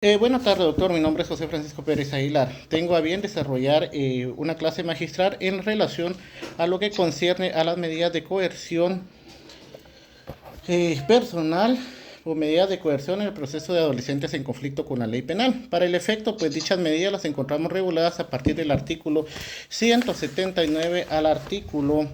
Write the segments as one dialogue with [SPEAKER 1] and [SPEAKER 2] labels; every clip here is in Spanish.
[SPEAKER 1] Buenas tardes, doctor. Mi nombre es José Francisco Pérez Aguilar. Tengo a bien desarrollar una clase magistral en relación a lo que concierne a las medidas de coerción personal o medidas de coerción en el proceso de adolescentes en conflicto con la ley penal. Para el efecto, pues dichas medidas las encontramos reguladas a partir del artículo 179 al artículo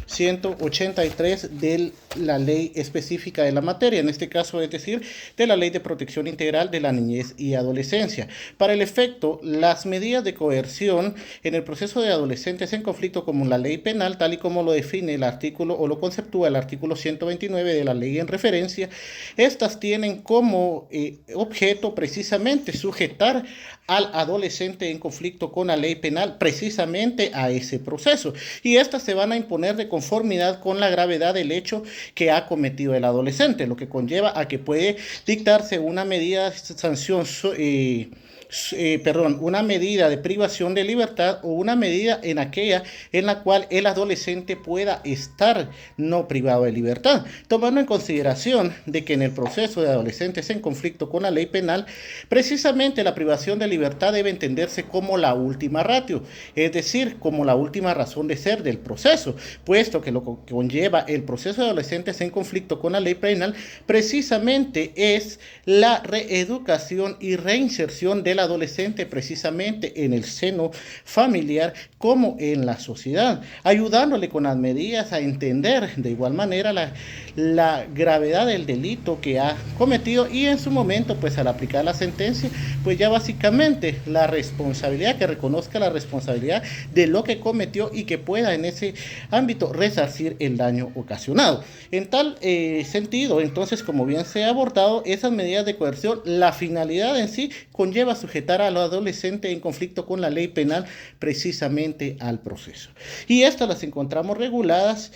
[SPEAKER 1] 183 de la ley específica de la materia, en este caso es decir, de la Ley de Protección Integral de la Niñez y Adolescencia. Para el efecto, las medidas de coerción en el proceso de adolescentes en conflicto como la ley penal, tal y como lo define el artículo o lo conceptúa el artículo 129 de la ley en referencia, estas tienen como objeto precisamente sujetar al adolescente en conflicto con la ley penal precisamente a ese proceso, y estas se van a imponer de conformidad con la gravedad del hecho que ha cometido el adolescente, lo que conlleva a que puede dictarse una medida de sanción una medida de privación de libertad o una medida en aquella en la cual el adolescente pueda estar no privado de libertad, tomando en consideración de que en el proceso de adolescentes en conflicto con la ley penal, precisamente la privación de libertad debe entenderse como la última ratio, es decir, como la última razón de ser del proceso, puesto que lo que conlleva el proceso de adolescentes en conflicto con la ley penal precisamente es la reeducación y reinserción del adolescente precisamente en el seno familiar como en la sociedad, ayudándole con las medidas a entender de igual manera la gravedad del delito que ha cometido, y en su momento pues al aplicar la sentencia pues ya básicamente la responsabilidad, que reconozca la responsabilidad de lo que cometió y que pueda en ese ámbito resarcir el daño ocasionado. En tal sentido, entonces, como bien se ha abordado, esas medidas de coerción, la finalidad en sí conlleva sujetar a los adolescentes en conflicto con la ley penal precisamente al proceso. Y estas las encontramos reguladas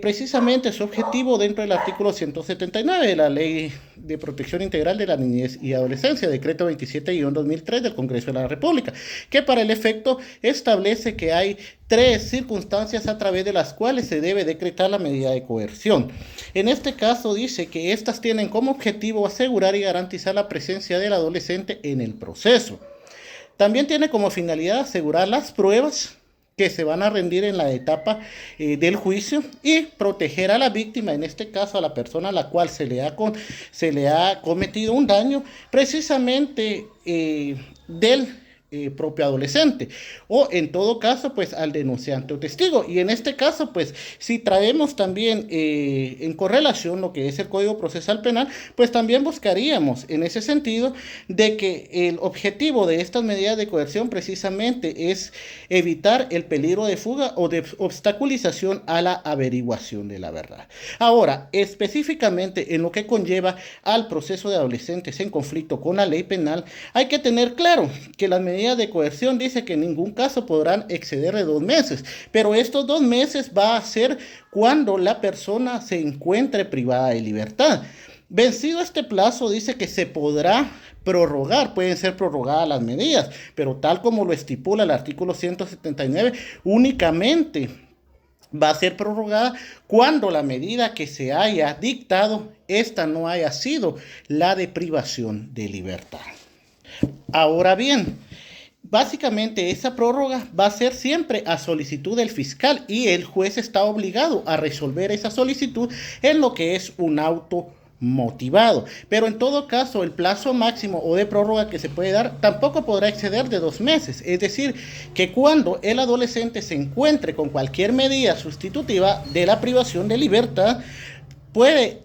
[SPEAKER 1] precisamente su objetivo dentro del artículo 179 de la Ley de Protección Integral de la Niñez y Adolescencia, decreto 27-2003 del Congreso de la República, que para el efecto establece que hay tres circunstancias a través de las cuales se debe decretar la medida de coerción. En este caso dice que estas tienen como objetivo asegurar y garantizar la presencia del adolescente en el proceso. También tiene como finalidad asegurar las pruebas que se van a rendir en la etapa del juicio y proteger a la víctima, en este caso a la persona a la cual se le ha cometido un daño, precisamente del propio adolescente, o en todo caso pues al denunciante o testigo. Y en este caso pues si traemos también en correlación lo que es el Código Procesal Penal, pues también buscaríamos en ese sentido de que el objetivo de estas medidas de coerción precisamente es evitar el peligro de fuga o de obstaculización a la averiguación de la verdad. Ahora, específicamente en lo que conlleva al proceso de adolescentes en conflicto con la ley penal, hay que tener claro que las medidas de coerción dice que en ningún caso podrán exceder de 2 meses, pero estos 2 meses va a ser cuando la persona se encuentre privada de libertad. Vencido este plazo, dice que se podrá prorrogar, pueden ser prorrogadas las medidas, pero tal como lo estipula el artículo 179, únicamente va a ser prorrogada cuando la medida que se haya dictado, esta no haya sido la de privación de libertad. Ahora bien, básicamente esa prórroga va a ser siempre a solicitud del fiscal y el juez está obligado a resolver esa solicitud en lo que es un auto motivado, pero en todo caso el plazo máximo o de prórroga que se puede dar tampoco podrá exceder de 2 meses, es decir, que cuando el adolescente se encuentre con cualquier medida sustitutiva de la privación de libertad, puede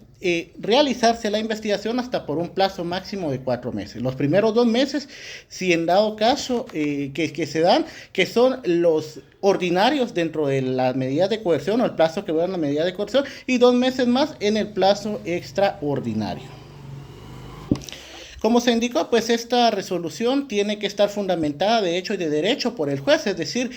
[SPEAKER 1] realizarse la investigación hasta por un plazo máximo de 4 meses. Los primeros 2 meses, si en dado caso que se dan, que son los ordinarios dentro de las medidas de coerción o el plazo que duran la medida de coerción, y 2 meses más en el plazo extraordinario. Como se indicó, pues esta resolución tiene que estar fundamentada de hecho y de derecho por el juez, es decir,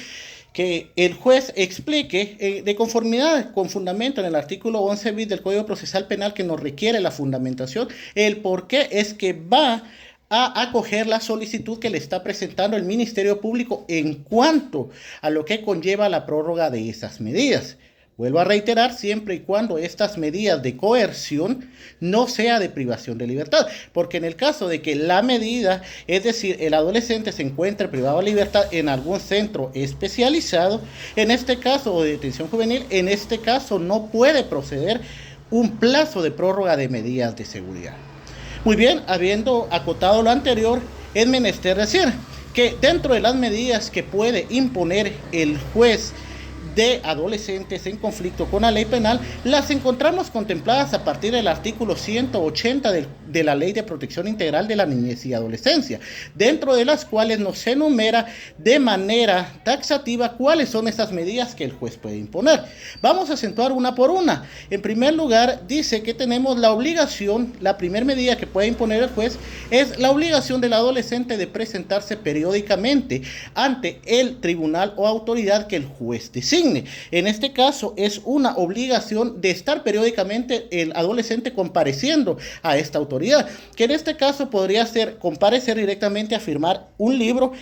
[SPEAKER 1] que el juez explique de conformidad con fundamento en el artículo 11 bis del Código Procesal Penal que nos requiere la fundamentación, el por qué es que va a acoger la solicitud que le está presentando el Ministerio Público en cuanto a lo que conlleva la prórroga de esas medidas. Vuelvo a reiterar, siempre y cuando estas medidas de coerción no sea de privación de libertad, porque en el caso de que la medida, es decir, el adolescente se encuentre privado de libertad en algún centro especializado, en este caso, o de detención juvenil, en este caso no puede proceder un plazo de prórroga de medidas de seguridad. Muy bien, habiendo acotado lo anterior, es menester decir que dentro de las medidas que puede imponer el juez de adolescentes en conflicto con la ley penal, las encontramos contempladas a partir del artículo 180 de la Ley de Protección Integral de la Niñez y Adolescencia, dentro de las cuales nos enumera de manera taxativa cuáles son esas medidas que el juez puede imponer. Vamos a acentuar una por una. En primer lugar, dice que tenemos la obligación, la primera medida que puede imponer el juez es la obligación del adolescente de presentarse periódicamente ante el tribunal o autoridad que el juez decide. En este caso es una obligación de estar periódicamente el adolescente compareciendo a esta autoridad, que en este caso podría ser comparecer directamente a firmar un libro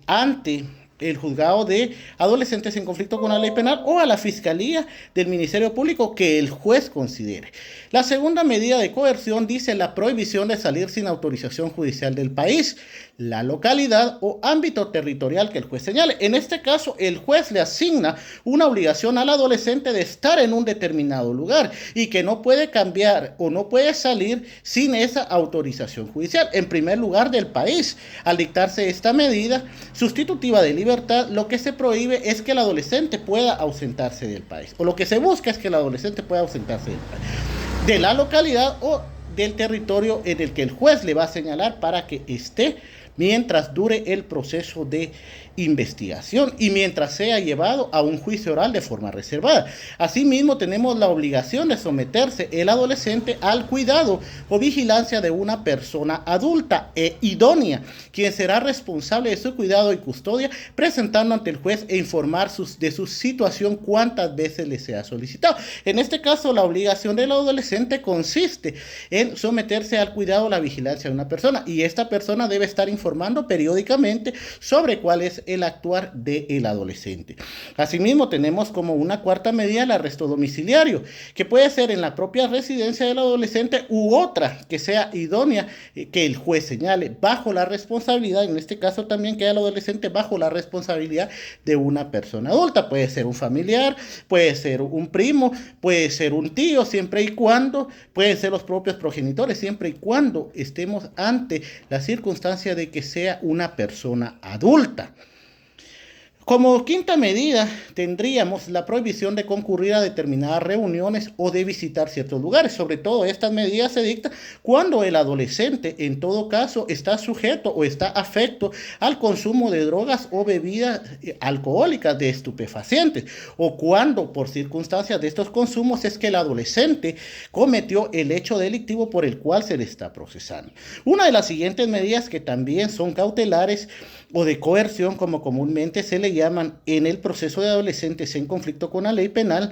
[SPEAKER 1] ante el juzgado de adolescentes en conflicto con la ley penal o a la fiscalía del Ministerio Público que el juez considere. La segunda medida de coerción dice la prohibición de salir sin autorización judicial del país, la localidad o ámbito territorial que el juez señale. En este caso, el juez le asigna una obligación al adolescente de estar en un determinado lugar y que no puede cambiar o no puede salir sin esa autorización judicial. En primer lugar, del país. Al dictarse esta medida sustitutiva de libertad, lo que se prohíbe es que el adolescente pueda ausentarse del país, o lo que se busca es que el adolescente pueda ausentarse del país, de la localidad o del territorio en el que el juez le va a señalar para que esté mientras dure el proceso de investigación y mientras sea llevado a un juicio oral de forma reservada. Asimismo, tenemos la obligación de someterse el adolescente al cuidado o vigilancia de una persona adulta e idónea, quien será responsable de su cuidado y custodia, presentando ante el juez e informar de su situación cuantas veces le sea solicitado. En este caso, la obligación del adolescente consiste en someterse al cuidado o la vigilancia de una persona, y esta persona debe estar informando periódicamente sobre cuál es el actuar del adolescente. Asimismo, tenemos como una cuarta medida el arresto domiciliario, que puede ser en la propia residencia del adolescente u otra que sea idónea, que el juez señale, bajo la responsabilidad, en este caso también queda el adolescente bajo la responsabilidad de una persona adulta. Puede ser un familiar, puede ser un primo, puede ser un tío, siempre y cuando, pueden ser los propios progenitores, siempre y cuando estemos ante la circunstancia de que sea una persona adulta. Como quinta medida, tendríamos la prohibición de concurrir a determinadas reuniones o de visitar ciertos lugares. Sobre todo, estas medidas se dictan cuando el adolescente, en todo caso, está sujeto o está afecto al consumo de drogas o bebidas alcohólicas, de estupefacientes, o cuando, por circunstancias de estos consumos, es que el adolescente cometió el hecho delictivo por el cual se le está procesando. Una de las siguientes medidas, que también son cautelares o de coerción, como comúnmente se le llaman en el proceso de adolescentes en conflicto con la ley penal,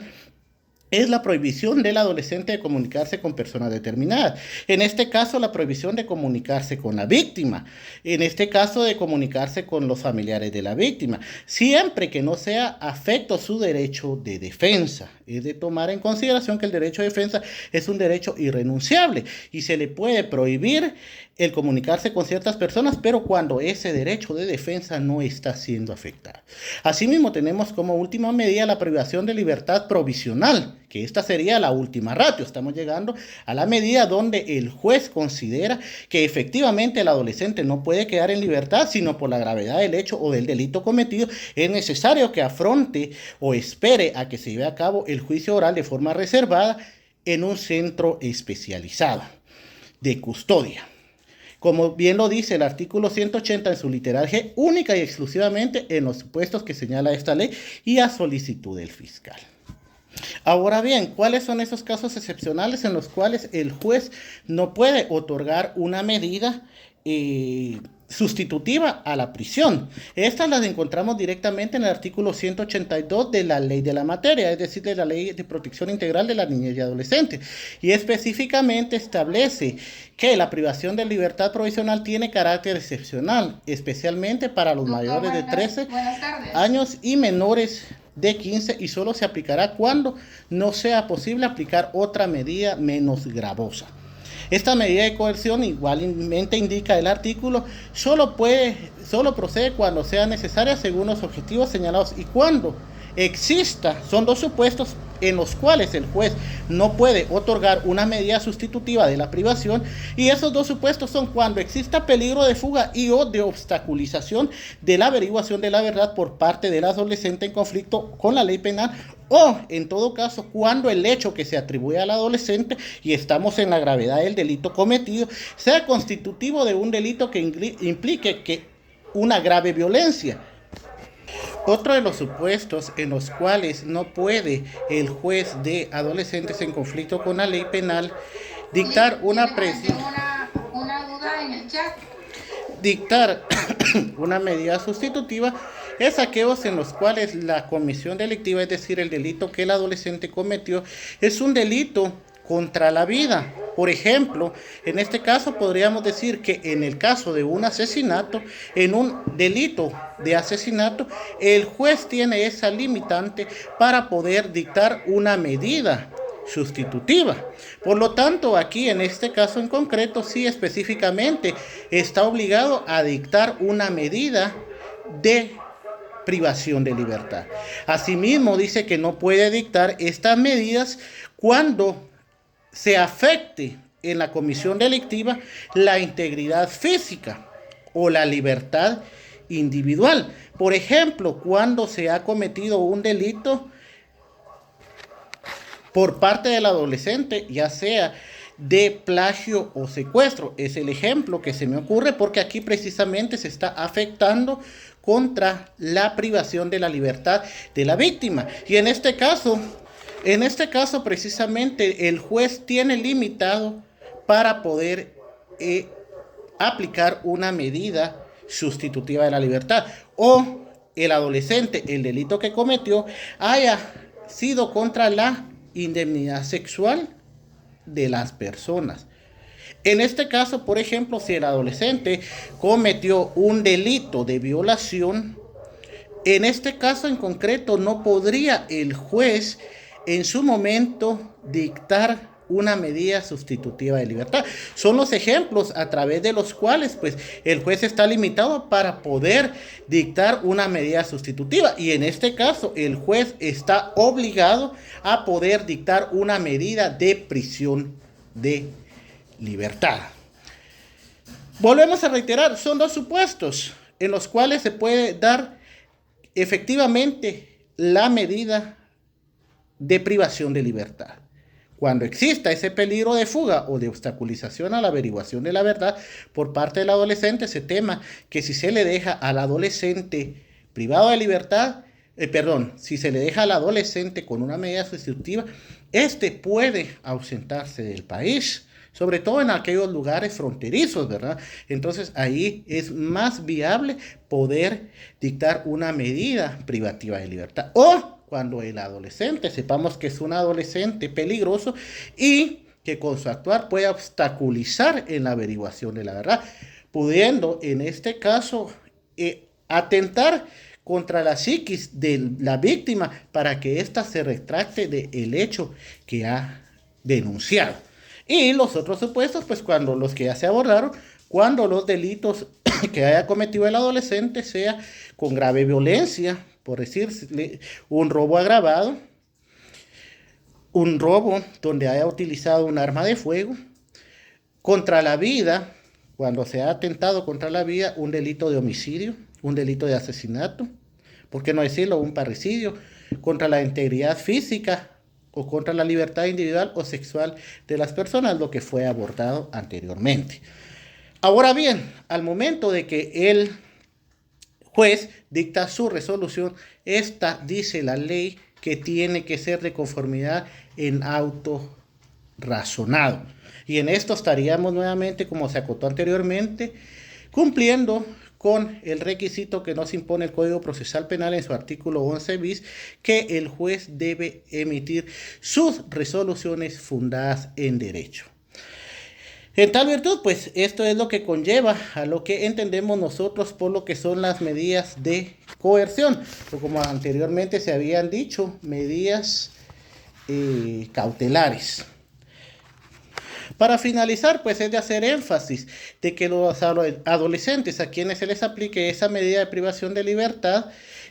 [SPEAKER 1] es la prohibición del adolescente de comunicarse con personas determinadas. En este caso, la prohibición de comunicarse con la víctima. En este caso, de comunicarse con los familiares de la víctima, siempre que no sea afecto su derecho de defensa. Es de tomar en consideración que el derecho de defensa es un derecho irrenunciable y se le puede prohibir el comunicarse con ciertas personas, pero cuando ese derecho de defensa no está siendo afectado. Asimismo, tenemos como última medida la privación de libertad provisional, que esta sería la última ratio. Estamos llegando a la medida donde el juez considera que efectivamente el adolescente no puede quedar en libertad, sino por la gravedad del hecho o del delito cometido, es necesario que afronte o espere a que se lleve a cabo el juicio oral de forma reservada en un centro especializado de custodia. Como bien lo dice el artículo 180 en su literal G, única y exclusivamente en los supuestos que señala esta ley y a solicitud del fiscal. Ahora bien, ¿cuáles son esos casos excepcionales en los cuales el juez no puede otorgar una medida sustitutiva a la prisión? Estas las encontramos directamente en el artículo 182 de la ley de la materia, es decir, de la Ley de Protección Integral de la Niñez y Adolescente, y específicamente establece que la privación de libertad provisional tiene carácter excepcional, especialmente para los mayores de 13 años y menores de 15 y solo se aplicará cuando no sea posible aplicar otra medida menos gravosa. Esta medida de coerción, igualmente indica el artículo, solo procede cuando sea necesaria según los objetivos señalados y cuando exista, son dos supuestos en los cuales el juez no puede otorgar una medida sustitutiva de la privación, y esos dos supuestos son cuando exista peligro de fuga y o de obstaculización de la averiguación de la verdad por parte del adolescente en conflicto con la ley penal, o en todo caso cuando el hecho que se atribuye al adolescente, y estamos en la gravedad del delito cometido, sea constitutivo de un delito que implique una grave violencia. Otro de los supuestos en los cuales no puede el juez de adolescentes en conflicto con la ley penal dictar una duda en el chat. Dictar una medida sustitutiva es aquellos en los cuales la comisión delictiva, es decir, el delito que el adolescente cometió, es un delito contra la vida. Por ejemplo, en este caso podríamos decir que en el caso de un asesinato, en un delito de asesinato, el juez tiene esa limitante para poder dictar una medida sustitutiva. Por lo tanto, aquí en este caso en concreto, sí específicamente está obligado a dictar una medida de privación de libertad. Asimismo, dice que no puede dictar estas medidas cuando se afecte en la comisión delictiva la integridad física o la libertad individual. Por ejemplo, cuando se ha cometido un delito por parte del adolescente, ya sea de plagio o secuestro. Es el ejemplo que se me ocurre porque aquí precisamente se está afectando contra la privación de la libertad de la víctima. Y en este caso precisamente el juez tiene limitado para poder aplicar una medida sustitutiva de la libertad, o el adolescente, el delito que cometió, haya sido contra la indemnidad sexual de las personas. En este caso, por ejemplo, si el adolescente cometió un delito de violación, en este caso en concreto no podría el juez en su momento dictar una medida sustitutiva de libertad. Son los ejemplos a través de los cuales pues el juez está limitado para poder dictar una medida sustitutiva, y en este caso el juez está obligado a poder dictar una medida de prisión de libertad. Volvemos a reiterar, son dos supuestos en los cuales se puede dar efectivamente la medida de privación de libertad. Cuando exista ese peligro de fuga o de obstaculización a la averiguación de la verdad por parte del adolescente, se tema que si se le deja al adolescente privado de libertad, si se le deja al adolescente con una medida sustitutiva, este puede ausentarse del país, sobre todo en aquellos lugares fronterizos, ¿verdad? Entonces ahí es más viable poder dictar una medida privativa de libertad. O cuando el adolescente, sepamos que es un adolescente peligroso y que con su actuar puede obstaculizar en la averiguación de la verdad, pudiendo en este caso atentar contra la psiquis de la víctima para que ésta se retracte del hecho que ha denunciado. Y los otros supuestos, pues cuando los que ya se abordaron, cuando los delitos que haya cometido el adolescente sea con grave violencia, por decirle un robo agravado, un robo donde haya utilizado un arma de fuego, contra la vida, cuando se ha atentado contra la vida, un delito de homicidio, un delito de asesinato, por qué no decirlo, un parricidio, contra la integridad física o contra la libertad individual o sexual de las personas, lo que fue abordado anteriormente. Ahora bien, al momento de que el juez dicta su resolución, esta dice la ley que tiene que ser de conformidad en auto razonado. Y en esto estaríamos nuevamente, como se acotó anteriormente, cumpliendo con el requisito que nos impone el Código Procesal Penal en su artículo 11 bis, que el juez debe emitir sus resoluciones fundadas en derecho. En tal virtud, pues esto es lo que conlleva a lo que entendemos nosotros por lo que son las medidas de coerción, o como anteriormente se habían dicho, medidas cautelares. Para finalizar, pues es de hacer énfasis de que los adolescentes a quienes se les aplique esa medida de privación de libertad,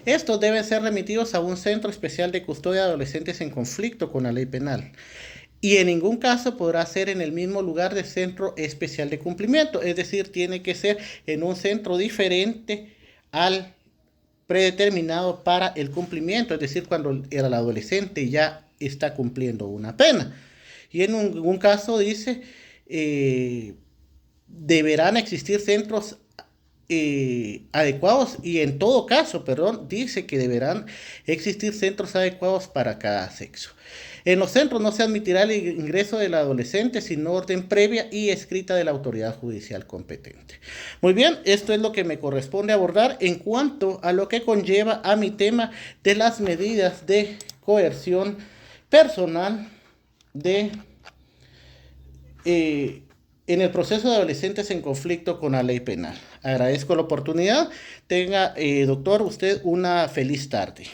[SPEAKER 1] estos deben ser remitidos a un centro especial de custodia de adolescentes en conflicto con la ley penal. Y en ningún caso podrá ser en el mismo lugar de centro especial de cumplimiento, es decir, tiene que ser en un centro diferente al predeterminado para el cumplimiento, es decir, cuando el adolescente ya está cumpliendo una pena. Y en un caso dice, deberán existir centros adecuados y en todo caso, perdón, dice que deberán existir centros adecuados para cada sexo. En los centros no se admitirá el ingreso del adolescente sin orden previa y escrita de la autoridad judicial competente. Muy bien, esto es lo que me corresponde abordar en cuanto a lo que conlleva a mi tema de las medidas de coerción personal en el proceso de adolescentes en conflicto con la ley penal. Agradezco la oportunidad. Tenga, doctor, usted una feliz tarde.